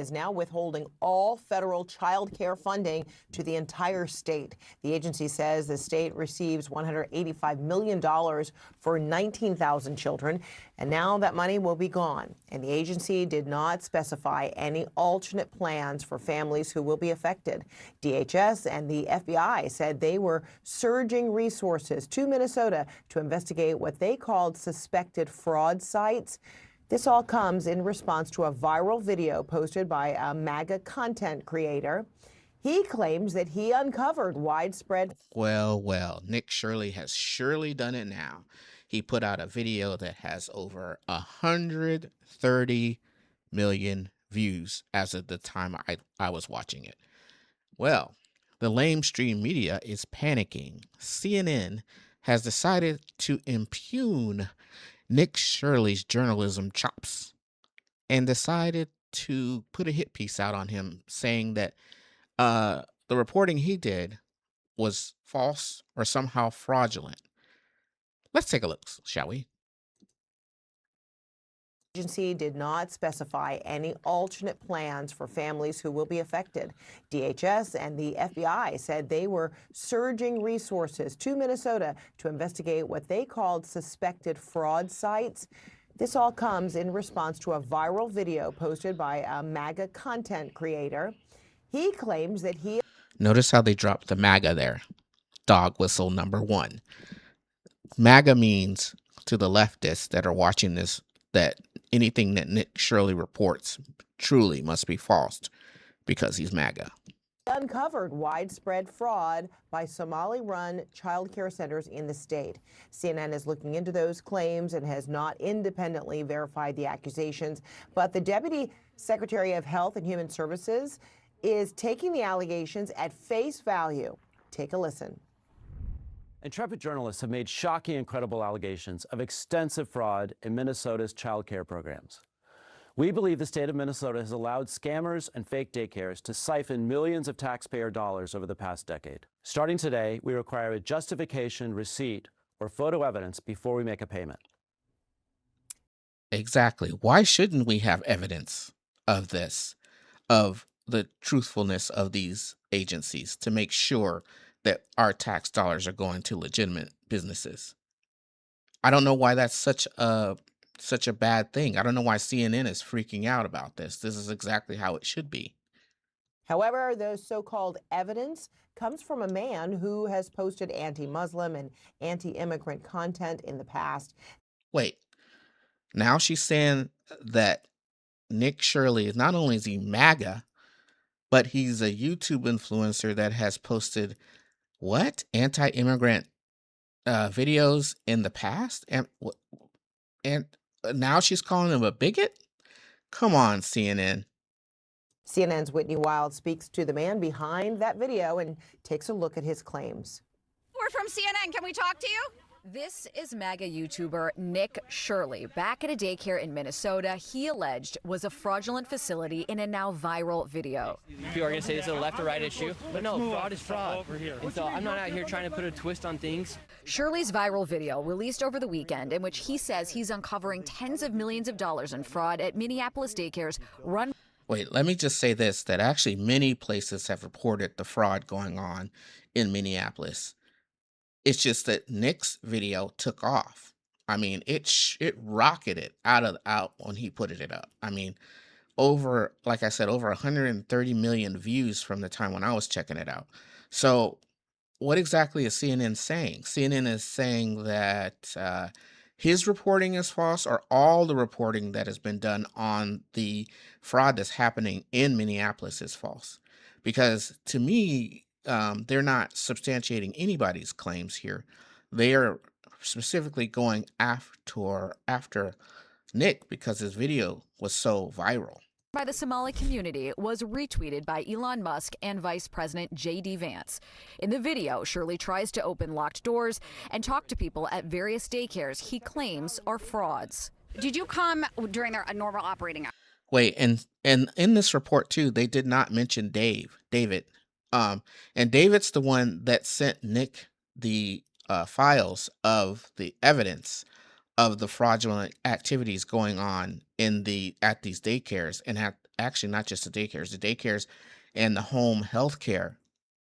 is now withholding all federal child care funding to the entire state. The agency says the state receives $185 million for 19,000 children, and now that money will be gone. And the agency did not specify any alternate plans for families who will be affected. DHS and the FBI said they were surging resources to Minnesota to investigate what they called suspected fraud sites. This all comes in response to a viral video posted by a MAGA content creator. He claims that he uncovered widespread. Well, Nick Shirley has surely done it now. He put out a video that has over 130 million views as of the time I was watching it. Well, the lamestream media is panicking. CNN has decided to impugn Nick Shirley's journalism chops and decided to put a hit piece out on him saying that the reporting he did was false or somehow fraudulent. Let's take a look, shall we? The agency did not specify any alternate plans for families who will be affected. DHS and the FBI said they were surging resources to Minnesota to investigate what they called suspected fraud sites. This all comes in response to a viral video posted by a MAGA content creator. He claims that he... Notice how they dropped the MAGA there. Dog whistle number 1. MAGA means to the leftists that are watching this that anything that Nick Shirley reports truly must be false because he's MAGA. Uncovered widespread fraud by Somali-run child care centers in the state. CNN is looking into those claims and has not independently verified the accusations, but the Deputy Secretary of Health and Human Services is taking the allegations at face value. Take a listen. Intrepid journalists have made shocking and credible allegations of extensive fraud in Minnesota's child care programs. We believe the state of Minnesota has allowed scammers and fake daycares to siphon millions of taxpayer dollars over the past decade. Starting today, we require a justification, receipt, or photo evidence before we make a payment. Exactly. Why shouldn't we have evidence of this, of the truthfulness of these agencies to make sure that our tax dollars are going to legitimate businesses? I don't know why that's such a bad thing. I don't know why CNN is freaking out about this. This is exactly how it should be. However, the so-called evidence comes from a man who has posted anti-Muslim and anti-immigrant content in the past. Wait, now she's saying that Nick Shirley is not only is he MAGA, but he's a YouTube influencer that has posted what? Anti-immigrant videos in the past? And now she's calling him a bigot? Come on, CNN. CNN's Whitney Wild speaks to the man behind that video and takes a look at his claims. We're from CNN. Can we talk to you? This is MAGA YouTuber Nick Shirley. Back at a daycare in Minnesota, he alleged was a fraudulent facility in a now viral video. People are going to say this is a left or right issue, but no, fraud is fraud. And so I'm not out here trying to put a twist on things. Shirley's viral video released over the weekend in which he says he's uncovering tens of millions of dollars in fraud at Minneapolis daycares run. Wait, let me just say this, that actually many places have reported the fraud going on in Minneapolis. It's just that Nick's video took off. I mean, it rocketed out when he put it up. I mean, like I said, over 130 million views from the time when I was checking it out. So what exactly is CNN saying? CNN is saying that his reporting is false, or all the reporting that has been done on the fraud that's happening in Minneapolis is false. Because to me, they're not substantiating anybody's claims here. They are specifically going after Nick because his video was so viral. By the Somali community was retweeted by Elon Musk and Vice President J.D. Vance. In the video, Shirley tries to open locked doors and talk to people at various daycares he claims are frauds. Did you come during their normal operating hours? Wait, and in this report too, they did not mention David. And David's the one that sent Nick the files of the evidence of the fraudulent activities going on at these daycares and actually not just the daycares and the home healthcare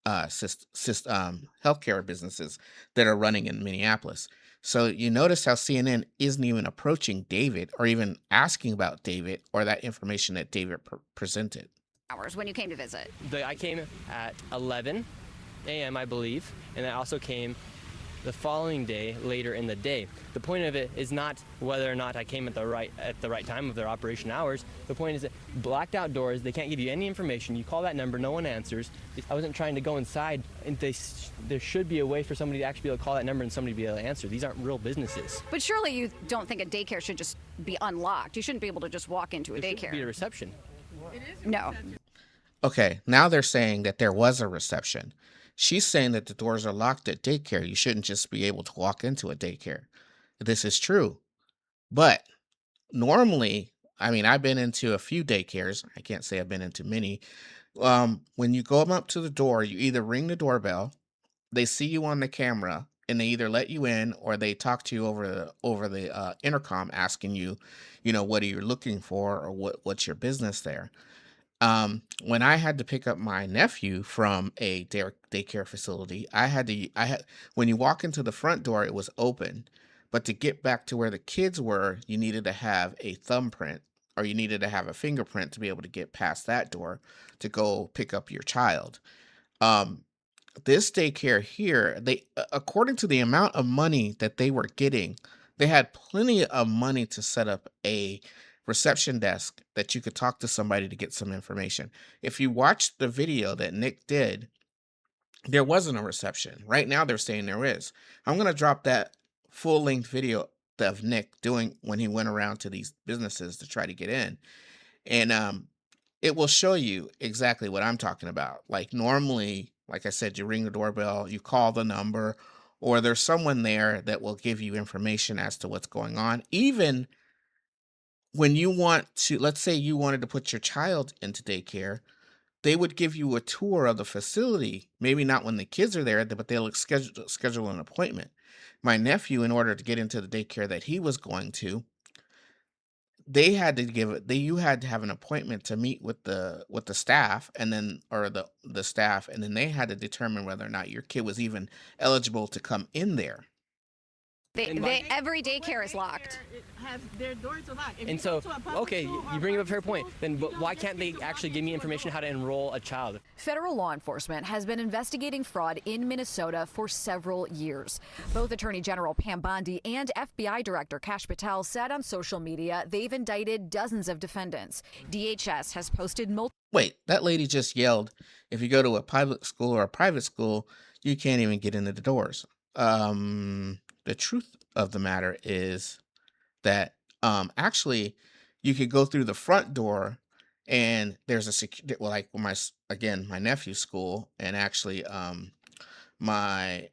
healthcare businesses that are running in Minneapolis. So you notice how CNN isn't even approaching David or even asking about David or that information that David presented. Hours when you came to visit. I came at 11 a.m., I believe, and I also came the following day later in the day. The point of it is not whether or not I came at the right time of their operation hours. The point is that blacked out doors, they can't give you any information. You call that number, no one answers. I wasn't trying to go inside, and there should be a way for somebody to actually be able to call that number and somebody to be able to answer. These aren't real businesses. But surely you don't think a daycare should just be unlocked. You shouldn't be able to just walk into a There daycare. should be a reception. No. Okay, now they're saying that there was a reception. She's saying that the doors are locked at daycare. You shouldn't just be able to walk into a daycare. This is true. But normally, I mean, I've been into a few daycares. I can't say I've been into many. When you go up to the door, you either ring the doorbell, they see you on the camera, and they either let you in or they talk to you over the intercom, asking you, what are you looking for or what's your business there. When I had to pick up my nephew from a daycare facility, when you walk into the front door, it was open, but to get back to where the kids were, you needed to have a thumbprint or you needed to have a fingerprint to be able to get past that door to go pick up your child. This daycare here, according to the amount of money that they were getting, they had plenty of money to set up a reception desk that you could talk to somebody to get some information. If you watched the video that Nick did, there wasn't a reception. Right now they're saying there is. I'm going to drop that full-length video of Nick doing when he went around to these businesses to try to get in. And it will show you exactly what I'm talking about. Like normally, like I said, you ring the doorbell, you call the number, or there's someone there that will give you information as to what's going on. Even when you want to, let's say you wanted to put your child into daycare, they would give you a tour of the facility. Maybe not when the kids are there, but they'll schedule an appointment. My nephew, in order to get into the daycare that he was going to, you had to have an appointment to meet with the staff and then the staff, and then they had to determine whether or not your kid was even eligible to come in there. Every daycare is locked. Their doors are locked. And so, okay, you bring up a fair point. Then why can't they actually give me information how to enroll a child? Federal law enforcement has been investigating fraud in Minnesota for several years. Both Attorney General Pam Bondi and FBI Director Kash Patel said on social media they've indicted dozens of defendants. DHS has posted multiple. Wait, that lady just yelled, if you go to a public school or a private school, you can't even get into the doors. The truth of the matter is that actually you could go through the front door and there's like my nephew's school, and actually my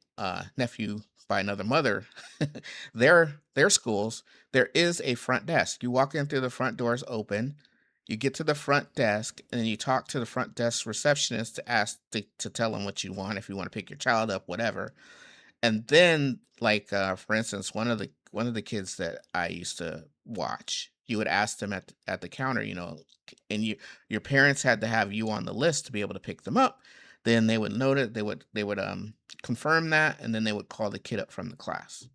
nephew by another mother, their schools, there is a front desk. You walk in through the front doors open, you get to the front desk, and then you talk to the front desk receptionist to ask to tell them what you want, if you want to pick your child up, whatever. And then, like for instance, one of the kids that I used to watch, you would ask them at the counter, and your parents had to have you on the list to be able to pick them up. Then they would note it, they would confirm that, and then they would call the kid up from the class.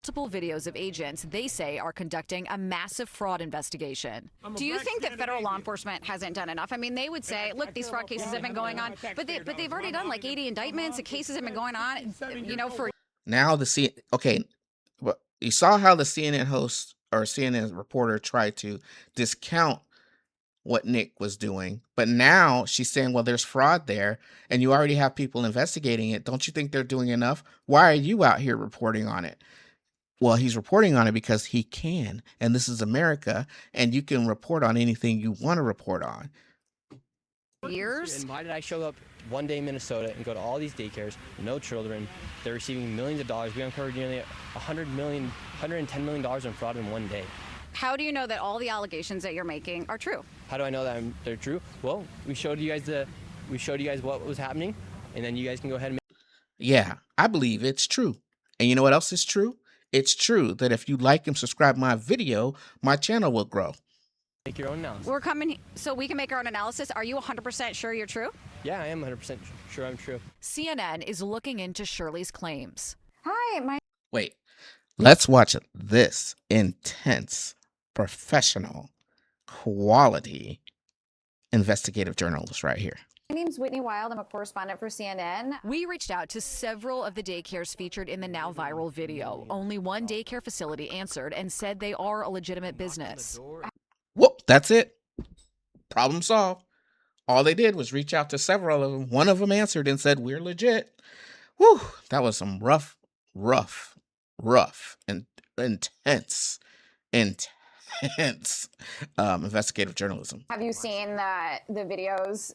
Multiple videos of agents they say are conducting a massive fraud investigation. Do you think that federal law enforcement hasn't done enough? I mean, they would say, look, these fraud cases have been going on, but they've already done like 80 indictments. The cases have been going on, for. Now but you saw how the CNN host or CNN reporter tried to discount what Nick was doing, but now she's saying, well, there's fraud there, and you already have people investigating it. Don't you think they're doing enough? Why are you out here reporting on it? Well, he's reporting on it because he can, and this is America, and you can report on anything you want to report on. Years. And why did I show up one day in Minnesota and go to all these daycares, no children, they're receiving millions of dollars. We uncovered nearly $110 million in fraud in one day. How do you know that all the allegations that you're making are true? How do I know that they're true? Well, we showed you guys what was happening, and then you guys can go ahead and. Yeah, I believe it's true. And you know what else is true? It's true that if you like and subscribe my video, my channel will grow. Make your own analysis. We're coming so we can make our own analysis. Are you 100% sure you're true? Yeah, I am 100% sure I'm true. CNN is looking into Shirley's claims. Hi, my Wait, let's watch this intense, professional, quality investigative journalist right here. name's Whitney Wild. I'm a correspondent for CNN. We reached out to several of the daycares featured in the now viral video. Only one daycare facility answered and said they are a legitimate business. Whoop, that's it. Problem solved. All they did was reach out to several of them. One of them answered and said, "We're legit." Whew, that was some rough, and intense investigative journalism. Have you seen the videos,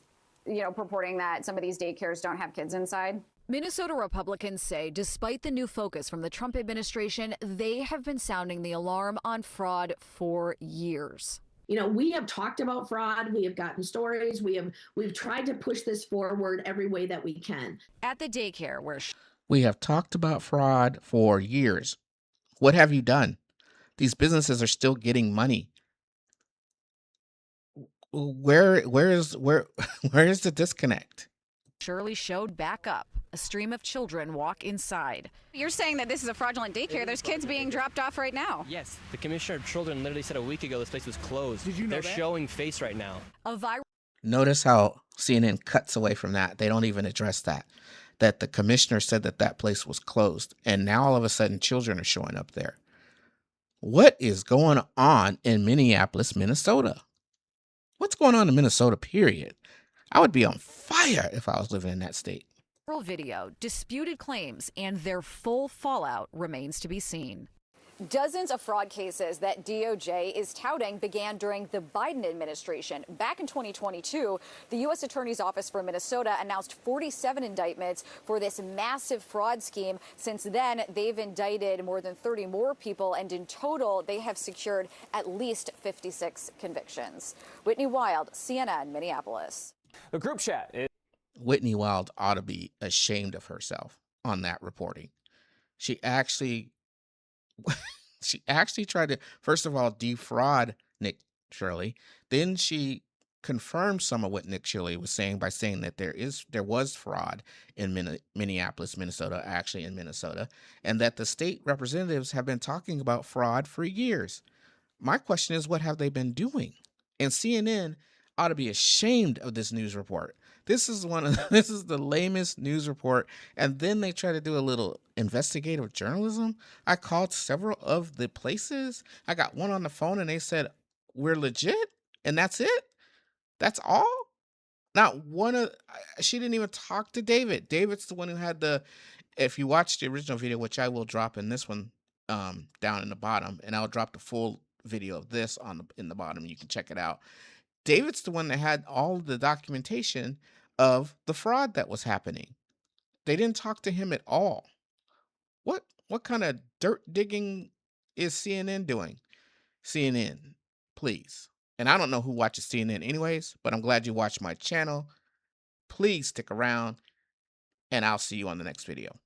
purporting that some of these daycares don't have kids inside? Minnesota Republicans say despite the new focus from the Trump administration, they have been sounding the alarm on fraud for years. We have talked about fraud. We have gotten stories. We've tried to push this forward every way that we can. At the daycare where We have talked about fraud for years. What have you done? These businesses are still getting money. Where is the disconnect? Shirley showed back up, a stream of children walk inside. You're saying that this is a fraudulent daycare. There's kids being dropped off right now. Yes, the Commissioner of Children literally said a week ago this place was closed. Did you know They're showing face right now. A viral Notice how CNN cuts away from that. They don't even address that the commissioner said that place was closed, and now all of a sudden children are showing up there. What is going on in Minneapolis, Minnesota? What's going on in Minnesota, period? I would be on fire if I was living in that state. video, disputed claims, and their full fallout remains to be seen. Dozens of fraud cases that DOJ is touting began during the Biden administration. Back in 2022, the U.S. Attorney's Office for Minnesota announced 47 indictments for this massive fraud scheme. Since then, they've indicted more than 30 more people, and in total, they have secured at least 56 convictions. Whitney Wild, CNN, Minneapolis. The group chat is Whitney Wild ought to be ashamed of herself on that reporting. She actually tried to, first of all, defraud Nick Shirley. Then she confirmed some of what Nick Shirley was saying by saying that there was fraud in Minneapolis, Minnesota, actually in Minnesota, and that the state representatives have been talking about fraud for years. My question is, what have they been doing? And CNN ought to be ashamed of this news report. This is the lamest news report. And then they try to do a little investigative journalism. I called several of the places. I got one on the phone and they said, "We're legit." And that's it. That's all. Not one she didn't even talk to David. David's the one who had if you watch the original video, which I will drop in this one, down in the bottom, and I'll drop the full video of this in the bottom. You can check it out. David's the one that had all the documentation of the fraud that was happening. They didn't talk to him at all. What kind of dirt digging is CNN doing? CNN, please. And I don't know who watches CNN anyways, but I'm glad you watched my channel. Please stick around, and I'll see you on the next video.